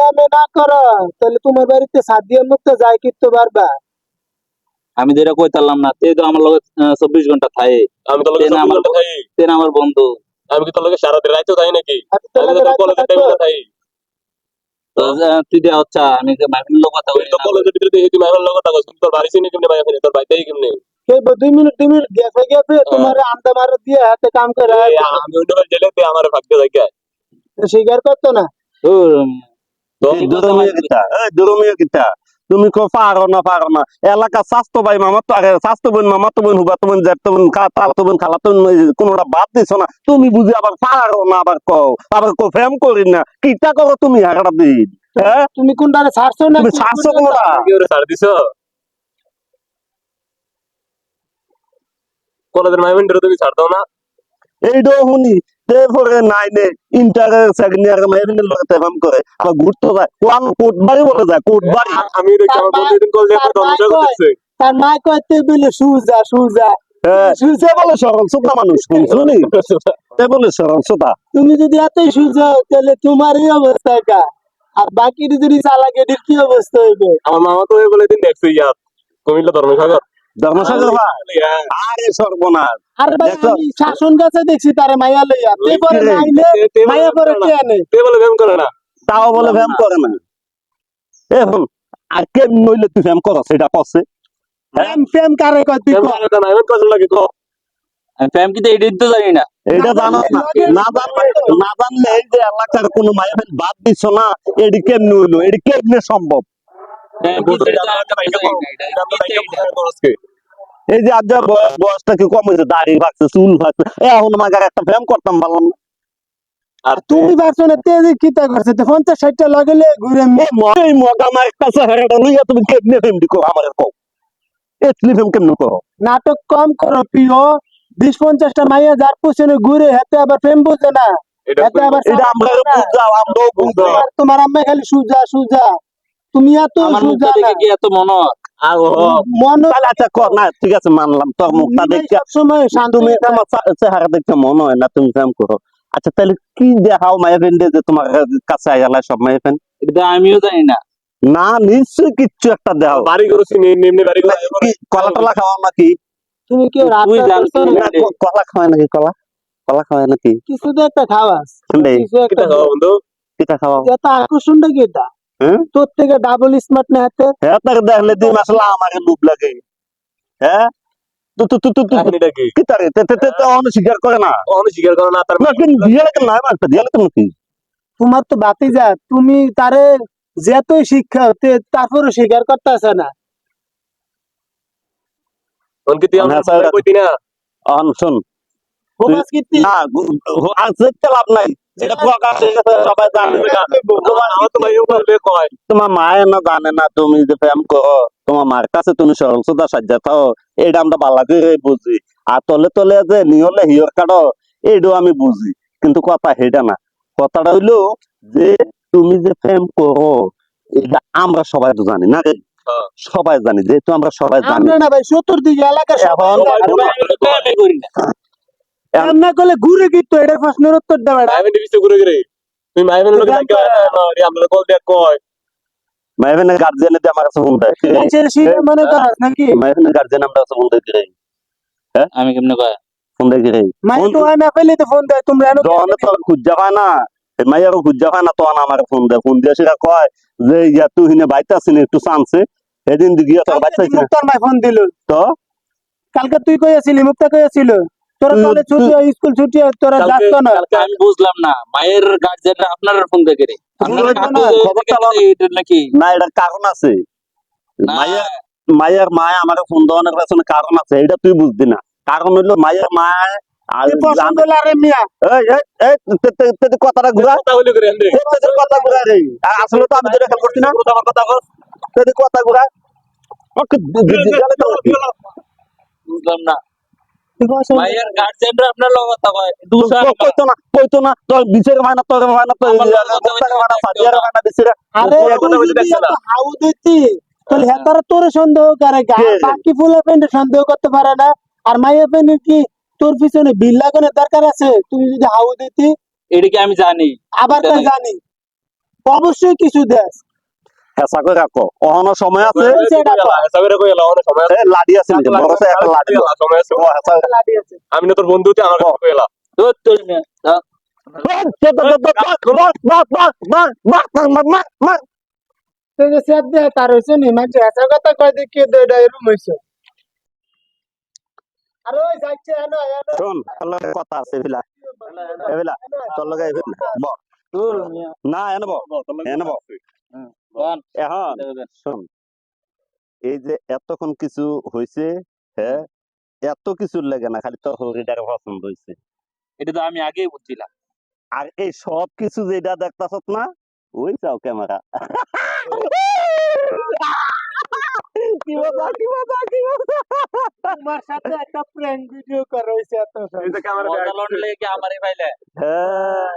আমি না করো তাহলে তোমার বাড়িতে সাদিয়া মুক্ত যাই কিনতে পারবা। আমি যেটা কইতালাম না তে তো আমার লগে 24 ঘন্টা থাকে। আমি তো লগে তেন 24 আমার ঘন্টা থাকি। তেন আমার বন্ধু। আমি কি তোর লগে সারা দিন রাইতেও থাকি নাকি? আমি তো আমি লাগে তো রাখতে কলেজের থাকবো। টাইমে থাকি। তো তুই দেয়া হচ্ছে আমি যে মাইফিনের লোক কথা তুই কই তো না। কলেজের ভিতরে দেখি মাইমের লগে থাকস, কিন্তু তোর বাড়ি চিনি কেমনে মাইয়া ফেনি, তোর বাড়িতেই কেমনে? এই 2 মিনিট গেছে গেছে তোমার আন্দা মার দিয়ে হাতে কাম করে আমি অন্য বাড়ি গেলে তুই আমার ভাগ্য থাকে। স্বীকার করতো না। তো দুরমিয়া কিতা তুমি কো পারো না এলাকা স্বাস্থ্য ভাই মামা তো আগে স্বাস্থ্য বোন মামা তো বোন হুবা তো বোন জ্যাঠ তো বোন তার তো বোন খালা তো কোনোটা বাদ দিছ না তুমি বুঝি আবার পারো না আবার কো ফেম করি না কিতা করো তুমি হাগড়া দিন হ্যাঁ তুমি কোনটারে ছাড়ছো না তুমি ছাড়ছো কোনটা কি ওরে ছাড় দিছ? কলেজের মাইমেন্ডরে তুমি ছাড় দাও না? এইটা শুনি তারপরে নাইনে ইন্টার সেকেন্ড ইয়ার মাইনের লগে ফেম করে আবার ঘুরতে যায় কোটবাড়ি বলে যায় কোটবাড়ি আমি দেখি আমার বন্ধু দিন কল দিয়ে ধন্যবাদ করতেছে। তার মা কইতে বলে সুজা সে বলে সরল সোতা মানুষ শুনি সে বলে সরল সোতা তুমি যদি এতই সুজা তাহলে তোমারই অবস্থা কা আর বাকি যদি চালাকেটির কি অবস্থা হইবে। আমার মামা তো বলে দিন দেখছি ইয়ার কুমিল্লা ধর্মসাগর। ধর্মসাগর আরে সর্বনাশ আর ভাই দেখছো? আমি শাসন গাছে দেখছি তারে মাইয়া লইয়া তারপরে নাইলে মাইয়া পরে কে আনে। তে বলে ফেম করে না। তাও বলে ফ্যাম করে না এখন আর কে নইলে তুই ফ্যাম কর সেটা করছে প্রেম কারে কয় তুই ফেম কর। করে না, এমন কাজ লাগে কো। আমি ফ্যাম কি এডিট তো জানি না। এটা জানো না জানলে এই যে এলাকার কোনো মায়ের বাদ দিচ্ছ না এটি কেমনি হইলো এটি কেমনে সম্ভব এই যে আজ বয়সটা কি কম হয়েছে দাড়ি ভাগছে চুল ভাগছে এখন মাগার একটা ফ্যাম করতাম পারলাম না আর তুমি পারছো না তেজি কিতা করছে তো 50-60টা লাগলে ঘুরে এই মগা মায়ের কাছে হারাটা লইয়া তুমি কেমনে ফ্যাম দিকো আমার কও এটলি ফ্যাম কেমনে করো নাটক কম করো প্রিয় 20-50টা মাইয়া যার পিছনে ঘুরে হাতে আবার প্রেম বোঝে না হাতে আবার এটা আমরা বুঝাও আমরাও বুঝাও তোমার আম্মা খালি সুজা তুমি এত আমার মুখটা সুজা না দেখে কি এত মনে হয়? মন তাহলে আচ্ছা কর না ঠিক আছে মানলাম তোর মুখটা দেখে সবসময় শান্ত তুমি আমার চেহারা দেখতে মনে হয় না তুমি ফ্যাম করো আচ্ছা তাহলে কি দেখাও মায়ের ফ্রেন্ডে যে তোমার কাছে আইলা সব মায়ের ফ্রেন্ড এটা আমিও জানি না। না নিশ্চয়ই কিচ্ছু একটা দেখাও বাড়ি করেছি নিম্নে বাড়ি করে কি কলা টলা খাওয়া নাকি তুমি কি তুই জানিস না, কলা খাওয়ায় নাকি কলা খাওয়ায় নাকি কিছু তো একটা খাওয়াস শুনলে কিছু একটা কিটা খাওয়া বন্ধু? পিঠা খাওয়া এত আকর্ষণটা কি এটা হ্যাঁ তোর থেকে ডাবল স্মার্ট না হাতে হ্যাঁ তাকে দেখলে দিন আসলে আমাকে লুপ লাগে হ্যাঁ কাহিনীটা কি? কি তারে অনেক স্বীকার করে না কখনো স্বীকার করো না তার না কিন্তু দিয়ালে কেন না একটা দিয়ালে কেন কি তোমার তো বাতি যা তুমি তারে যেতই শিক্ষা হতে তারপরে স্বীকার করতে আসে না। কোন কি তুই আমার স্যার, কইতি না? শোন হোমাস কীর্তি না আর যেতে লাভ নাই এটা প্রকাশ হয়ে গেছে সবাই জানবে আমার তো ভাই বলবে কয় তোমার মায়ের না জানে না তুমি যে প্রেম করো তোমার মার কাছে তুমি সরল সোজা সাজ্জা থাও এটা আমরা বালা করে বুঝি আর তলে তলে যে নিহলে হিয়র কাটো এইটাও আমি বুঝি কিন্তু কথা হেটা না কথাটা হইলো যে তুমি যে প্রেম করো এটা আমরা সবাই তো জানি না রে সবাই জানি যেহেতু আমরা সবাই জানি আমরা না ভাই চতুর্দিকে এলাকা সবাই এখন আমি করি না। না করলে ঘুরে কিন্তু এটার প্রশ্নের উত্তর দেবে না। মাইমেন্ডে বিস্তে ঘুরে ঘুরে তুমি মাইমেন্ডের লোক লাগে আমরা কল দেখ কয় মাইভেনের গার্জিয়ানে দিয়ে আমার কাছে ফোন দেয় মানুষের শিখে মনে করাস নাকি মাইভেনের গার্জিয়ান আমরা কাছে ফোন দেয় আমি কেমনে কয়? ফোন দেয় মাই তো না পেলে তো ফোন দেয় তোমরা এনো যখন তো খুঁজা পায় না মাইয়ারও খুঁজা পায় না তখন আমার ফোন দিয়ে সেটা কয় যে ইয়া তুই হিনে বাইতে আসিনি একটু চান্সে সেদিন গিয়া তোর বাইতে আসিনি মুক্তার মাই ফোন দিল তো কালকে তুই কইয়াছিলি মুক্তা কইয়াছিল তোরা কলেজ ছুটি স্কুল ছুটি তোরা যাস না। আমি বুঝলাম না মায়ের গার্জেনরা আপনার ফোন দেখে রে নাকি না এটার কারণ আছে না, মায়ের মায় আমার ফোন দেওয়ানোর পেছনে কারণ আছে এটা তুই বুঝবি না কারণ হইলো মায়ের মায় আর পছন্দ লাগে মিয়া কথাটা ঘুরা কথা বলি করে এন্ডে কথা ঘুরা রে আসলে তো আমি যেটা খেয়াল করছি না কথা কর কথা ঘুরা বুঝলাম না মায়ের গার্জেনরা আপনার লগে কথা কয় কইতো না তোর বিচার হয় না তোর হয় না তোর আমার লগে কথা সাজিয়ার হয় না বিচার আরে কথা বলতে দেখছ না? হাউ দিতি তাহলে হেতারা তোর সন্দেহ করে বাকি ফুলা প্যান্টে সন্দেহ করতে পারে না আর মাইয়া প্যান্টের কি তোর পিছনে বিল লাগানোর দরকার আছে তুমি যদি হাউ দিতি এটা কি আমি জানি আবার তাই জানি অবশ্যই কিছু দেস। হেঁচা করে রাখো অহনো সময় আছে লাডি আছে নাকি বড় আছে একটা লাডি সময় আছে ও হেঁচা লাঠি আছে। আমি না তোর বন্ধু তুই আমার কাছে এলা তোর তোর মিয়া দাও। তো যে সেদ দে তার হইছে নি মাঝে এসা কথা কয় যে কে দে এরকম হইছে। আরে ওই যাচ্ছে এনো এনো। শোন তোর লগে কথা আছে এভিলা এভিলা তোর লগে এভিলা বল তোর মিয়া না এনে বল এনে বল বল এখন শোন এই যে এতক্ষণ কিছু হয়েছে হ্যাঁ এত কিছুর লাগে না খালি তোর হরিটার পছন্দ হয়েছে এটা তো আমি আগেই বুঝছিলাম। আর এই সব কিছু যেটা দেখতাছত না ওই চাও ক্যামেরা কি মজা কি মজা কি মজা তোমার সাথে একটা প্র্যাঙ্ক ভিডিও করা হইছে এত এই যে ক্যামেরা মজা লড়লে কি আমারই পাইলে হ্যাঁ